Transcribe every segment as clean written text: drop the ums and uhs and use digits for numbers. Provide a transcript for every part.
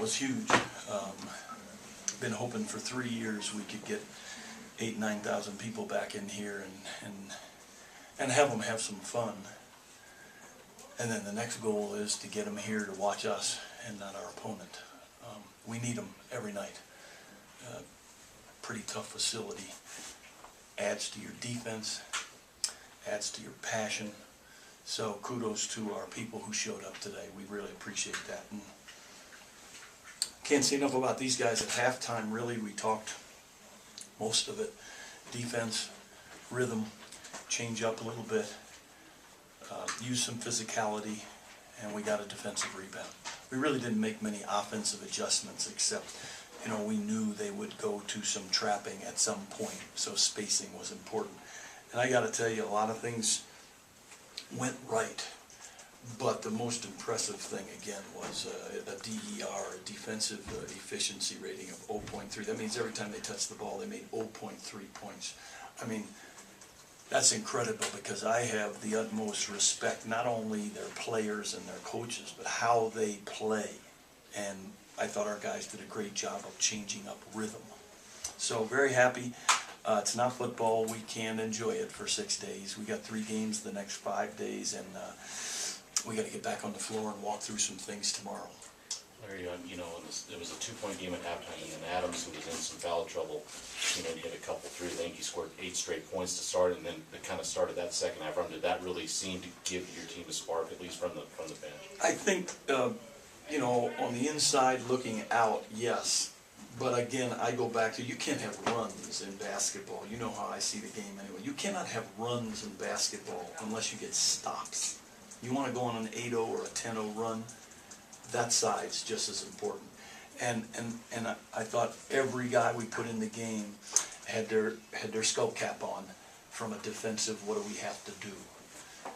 was huge. Been hoping for 3 years we could get 8,000–9,000 people back in here and have them have some fun. And then the next goal is to get them here to watch us and not our opponent. We need them every night. Pretty tough facility. Adds to your defense, adds to your passion. So kudos to our people who showed up today. We really appreciate that. And can't say enough about these guys at halftime. Really, we talked most of it. Defense, rhythm, change up a little bit, use some physicality, and we got a defensive rebound. We really didn't make many offensive adjustments, except, we knew they would go to some trapping at some point, so spacing was important. And I got to tell you, a lot of things went right. But the most impressive thing, again, was a DER, a defensive efficiency rating of 0.3. That means every time they touched the ball, they made 0.3 points. I mean, that's incredible, because I have the utmost respect, not only their players and their coaches, but how they play. And I thought our guys did a great job of changing up rhythm. So very happy. It's not football. We can enjoy it for 6 days. We got 3 games the next 5 days, and we got to get back on the floor and walk through some things tomorrow. Larry, it was a 2-point game at halftime, and Adams, who was in some foul trouble, he hit a couple threes. I think he scored 8 straight points to start, and then it kind of started that second half run. Did that really seem to give your team a spark, at least from the bench? I think, on the inside looking out, yes. But again, I go back to, you can't have runs in basketball. You know how I see the game anyway. You cannot have runs in basketball unless you get stops. You want to go on an 8-0 or a 10-0 run, that side's just as important. And I thought every guy we put in the game had their skull cap on from a defensive, what do we have to do?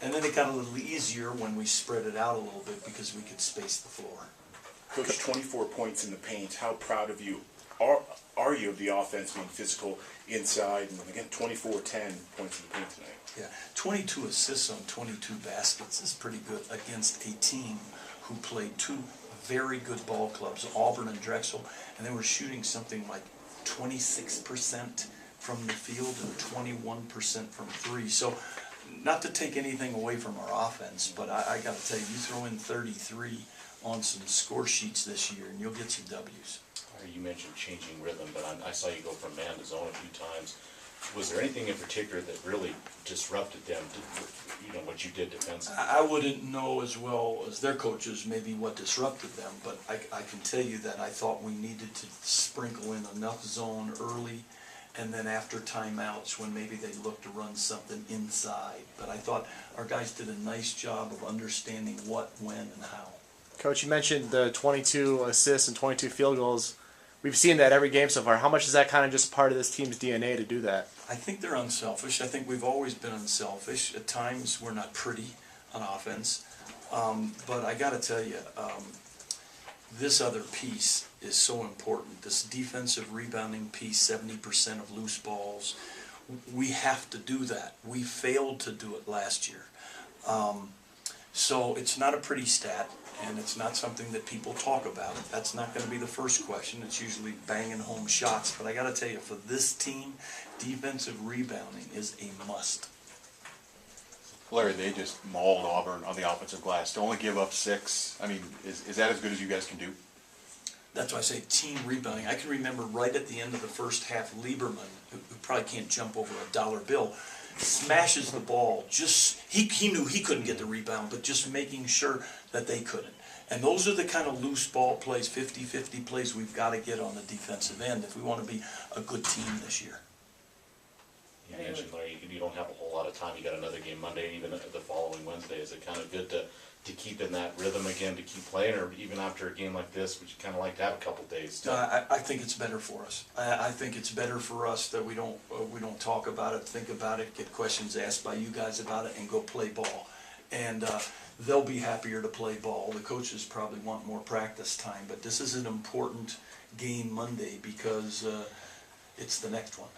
And then it got a little easier when we spread it out a little bit, because we could space the floor. Coach, 24 points in the paint. How proud of you are you of the offense being physical inside? And again, 24-10 points in the paint tonight. Yeah, 22 assists on 22 baskets is pretty good against a team who played 2 very good ball clubs, Auburn and Drexel, and they were shooting something like 26% from the field and 21% from 3. So, not to take anything away from our offense, but I got to tell you, you throw in 33 on some score sheets this year, and you'll get some W's. You mentioned changing rhythm, but I saw you go from man to zone a few times. Was there anything in particular that really disrupted them, what you did defensively? I wouldn't know as well as their coaches maybe what disrupted them, but I can tell you that I thought we needed to sprinkle in enough zone early, and then after timeouts when maybe they looked to run something inside. But I thought our guys did a nice job of understanding what, when, and how. Coach, you mentioned the 22 assists and 22 field goals. We've seen that every game so far. How much is that kind of just part of this team's DNA to do that? I think they're unselfish. I think we've always been unselfish. At times we're not pretty on offense. But I got to tell you, this other piece is so important. This defensive rebounding piece, 70% of loose balls. We have to do that. We failed to do it last year. So it's not a pretty stat, and it's not something that people talk about. That's not going to be the first question. It's usually banging home shots. But I got to tell you, for this team, defensive rebounding is a must. Larry, they just mauled Auburn on the offensive glass. To only give up 6, I mean, is that as good as you guys can do? That's why I say team rebounding. I can remember right at the end of the first half, Lieberman, who probably can't jump over a dollar bill, smashes the ball. He knew he couldn't get the rebound, but just making sure that they couldn't. And those are the kind of loose ball plays, 50-50 plays we've got to get on the defensive end if we want to be a good team this year. You mentioned, Larry, you don't have a whole lot of time. You got another game Monday, even the following Wednesday. Is it kind of good to keep in that rhythm again, to keep playing, or even after a game like this, would you kind of like to have a couple days? No, I think it's better for us. I think it's better for us that we don't talk about it, think about it, get questions asked by you guys about it, and go play ball. And they'll be happier to play ball. The coaches probably want more practice time, but this is an important game Monday because it's the next one.